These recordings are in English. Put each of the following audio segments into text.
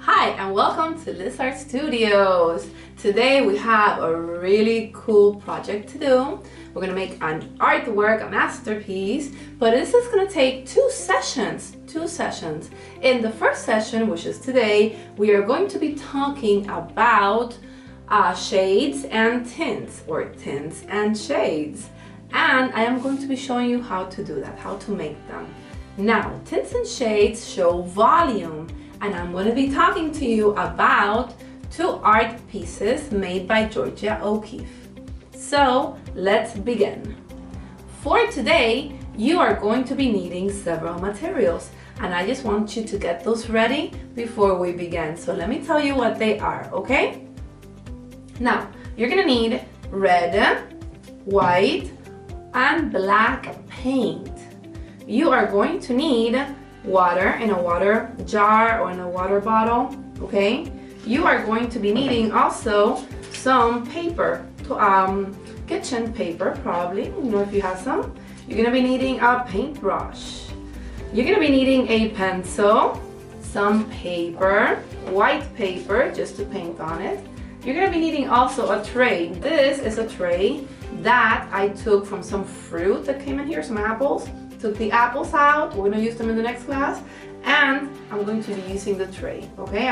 Hi and welcome to Liz Art Studios. Today we have a really cool project to do. We're gonna make an artwork, a masterpiece, but this is gonna take two sessions. In the first session, which is today, we are going to be talking about shades and tints, or tints and shades. And I am going to be showing you how to do that, how to make them. Now, tints and shades show volume, and I'm going to be talking to you about two art pieces made by Georgia O'Keeffe. So let's begin. For today, you are going to be needing several materials, and I just want you to get those ready before we begin. So let me tell you what they are, okay? Now, you're going to need red, white, and black paint. You are going to need water in a water jar or in a water bottle, okay? You are going to be needing also some paper, kitchen paper probably, if you have some. You're gonna be needing a paintbrush. You're gonna be needing a pencil, some paper, white paper just to paint on it. You're gonna be needing also a tray. This is a tray that I took from some fruit that came in here, some apples. Took the apples out. We're gonna use them in the next class, and I'm going to be using the tray. Okay,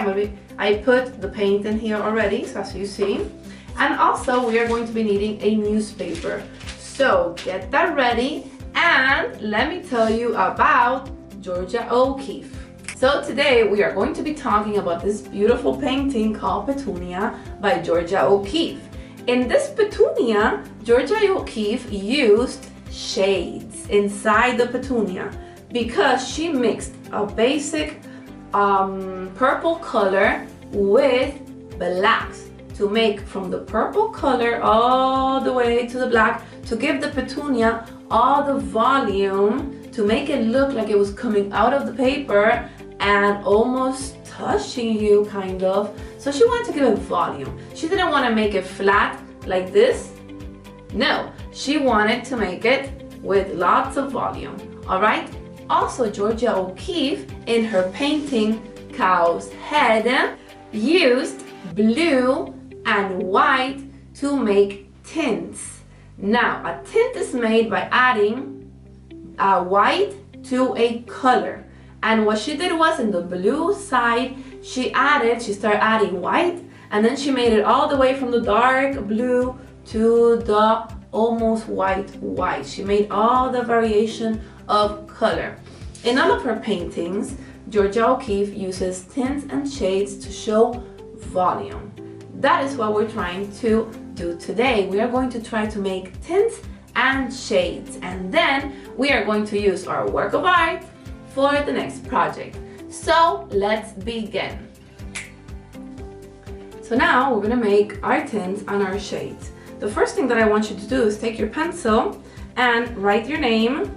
I put the paint in here already, so as you see, and also we are going to be needing a newspaper. So get that ready, and let me tell you about Georgia O'Keeffe. So today we are going to be talking about this beautiful painting called Petunia by Georgia O'Keeffe. In this Petunia, Georgia O'Keeffe used shades inside the petunia because she mixed a basic purple color with blacks to make from the purple color all the way to the black to give the petunia all the volume, to make it look like it was coming out of the paper and almost touching you, kind of. So she wanted to give it volume. She didn't want to make it flat like this. No, she wanted to make it with lots of volume, all right? Also, Georgia O'Keeffe, in her painting Cow's Head, used blue and white to make tints. Now, a tint is made by adding white to a color. And what she did was, in the blue side, she started adding white, and then she made it all the way from the dark blue to the almost white. She made all the variation of color. In all of her paintings, Georgia O'Keeffe uses tints and shades to show volume. That is what we're trying to do today. We are going to try to make tints and shades, and then we are going to use our work of art for the next project. So let's begin. So now we're gonna make our tints and our shades. The first thing that I want you to do is take your pencil and write your name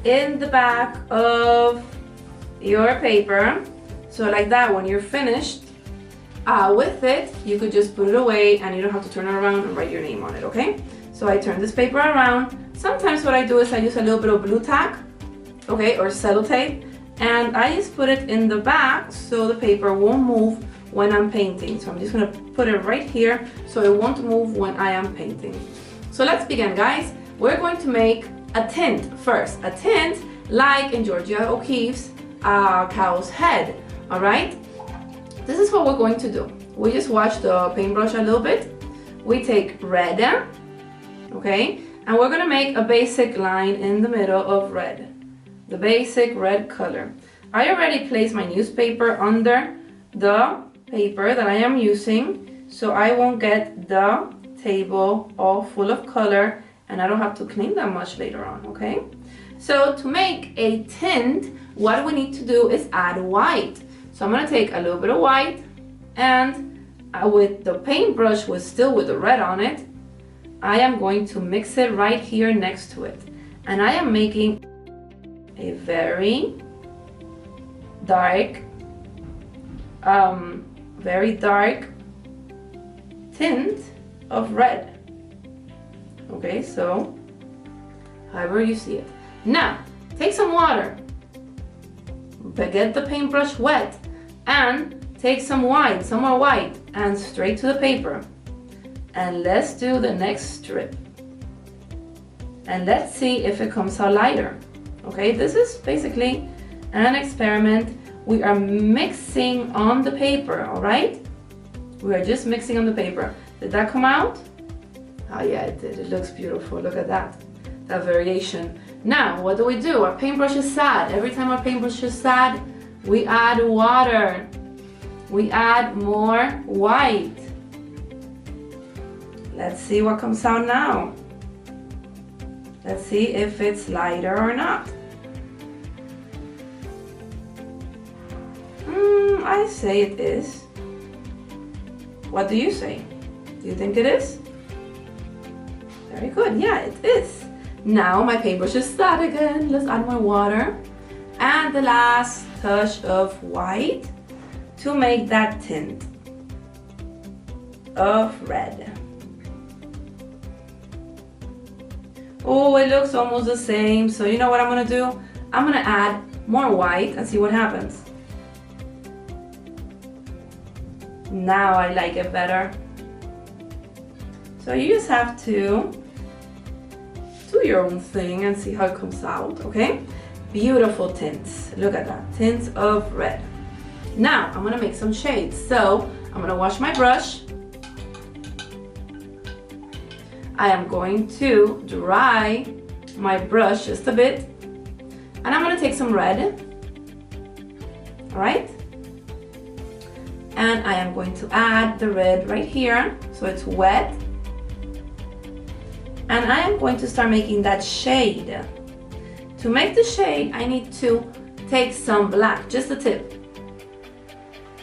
in the back of your paper. So like that, when you're finished with it, you could just put it away and you don't have to turn it around and write your name on it, okay? So I turn this paper around. Sometimes what I do is I use a little bit of blue tack, okay, or sellotape, and I just put it in the back so the paper won't move when I'm painting. So I'm just gonna put it right here so it won't move when I am painting. So let's begin, guys. We're going to make a tint first. A tint like in Georgia O'Keeffe's Cow's Head, all right? This is what we're going to do. We just wash the paintbrush a little bit. We take red, okay? And we're gonna make a basic line in the middle of red. The basic red color. I already placed my newspaper under the paper that I am using, so I won't get the table all full of color and I don't have to clean that much later on, okay? So to make a tint, what we need to do is add white. So I'm gonna take a little bit of white, and with the paintbrush still with the red on it, I am going to mix it right here next to it. And I am making a very dark tint of red. Okay, so however you see it. Now, take some water, get the paintbrush wet, and take some white, some more white, and straight to the paper. And let's do the next strip. And let's see if it comes out lighter. Okay, this is basically an experiment. We are mixing on the paper, all right? We are just mixing on the paper. Did that come out? Oh yeah, it did. It looks beautiful. Look at that variation. Now, what do? Our paintbrush is sad. Every time our paintbrush is sad, we add water. We add more white. Let's see what comes out now. Let's see if it's lighter or not. I say it is. What do you say? Do you think it is? Very good. Yeah, it is. Now my paintbrush is sad again. Let's add more water. And the last touch of white to make that tint of red. Oh, it looks almost the same. So you know what I'm gonna do? I'm gonna add more white and see what happens. Now I like it better. So you just have to do your own thing and see how it comes out, okay? Beautiful tints. Look at that, tints of red. Now I'm gonna make some shades. So I'm gonna wash my brush. I am going to dry my brush just a bit. And I'm gonna take some red. All right? And I am going to add the red right here, so it's wet. And I am going to start making that shade. To make the shade, I need to take some black, just the tip.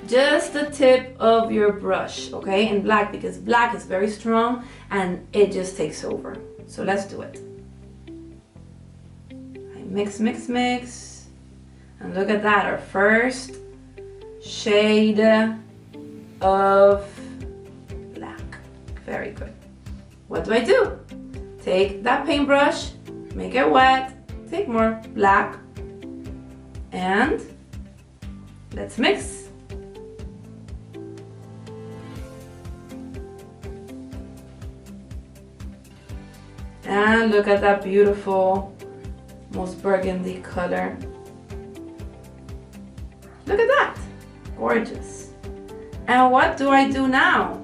Just the tip of your brush, okay? In black, because black is very strong and it just takes over. So let's do it. I mix, mix, mix. And look at that, our first shade of black. Very good. What do? Take that paintbrush, make it wet, take more black, and let's mix. And look at that beautiful, most burgundy color. Look at that, gorgeous. And what do I do now?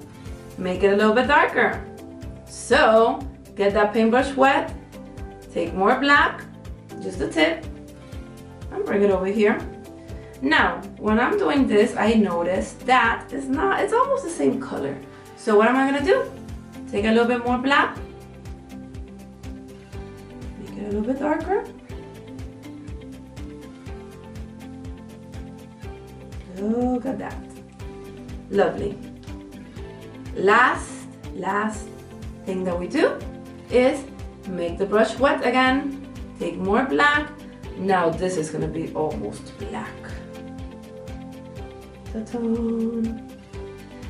Make it a little bit darker. So, get that paintbrush wet, take more black, just the tip, and bring it over here. Now, when I'm doing this, I notice that it's almost the same color. So what am I gonna do? Take a little bit more black, make it a little bit darker. Look at that. Lovely. Last thing that we do is make the brush wet again, take more black. Now this is gonna be almost black. Ta-da.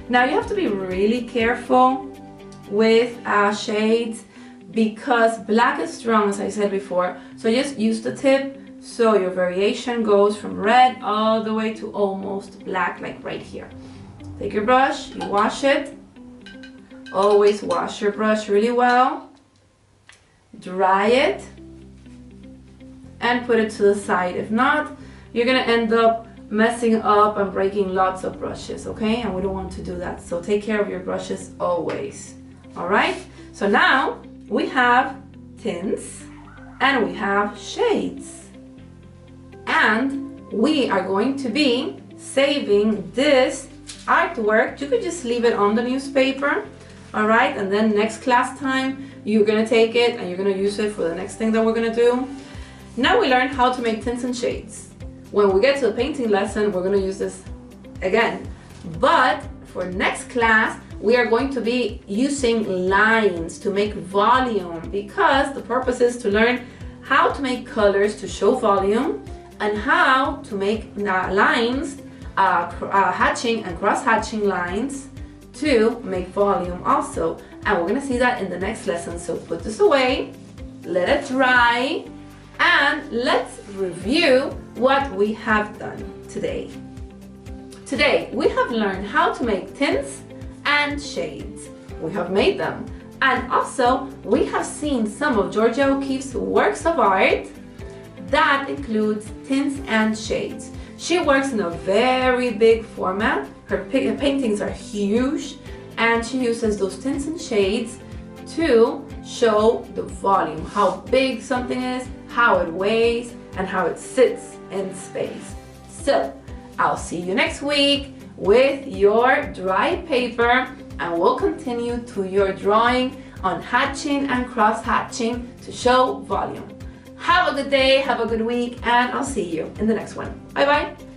Now you have to be really careful with shades because black is strong, as I said before. So just use the tip so your variation goes from red all the way to almost black, like right here. Take your brush, you wash it. Always wash your brush really well. Dry it and put it to the side. If not, you're gonna end up messing up and breaking lots of brushes, okay? And we don't want to do that. So take care of your brushes always. All right? So now we have tints and we have shades. And we are going to be saving this artwork. You could just leave it on the newspaper, all right? And then next class time, you're gonna take it and you're gonna use it for the next thing that we're gonna do. Now we learned how to make tints and shades. When we get to the painting lesson, we're gonna use this again. But for next class, we are going to be using lines to make volume, because the purpose is to learn how to make colors to show volume and how to make lines, hatching and cross-hatching lines to make volume also. And we're gonna see that in the next lesson. So put this away, let it dry, and let's review what we have done today. Today, we have learned how to make tints and shades. We have made them. And also, we have seen some of Georgia O'Keeffe's works of art that includes tints and shades. She works in a very big format. Her paintings are huge, and she uses those tints and shades to show the volume, how big something is, how it weighs, and how it sits in space. So, I'll see you next week with your dry paper, and we'll continue to your drawing on hatching and cross-hatching to show volume. Have a good day, have a good week, and I'll see you in the next one. Bye-bye.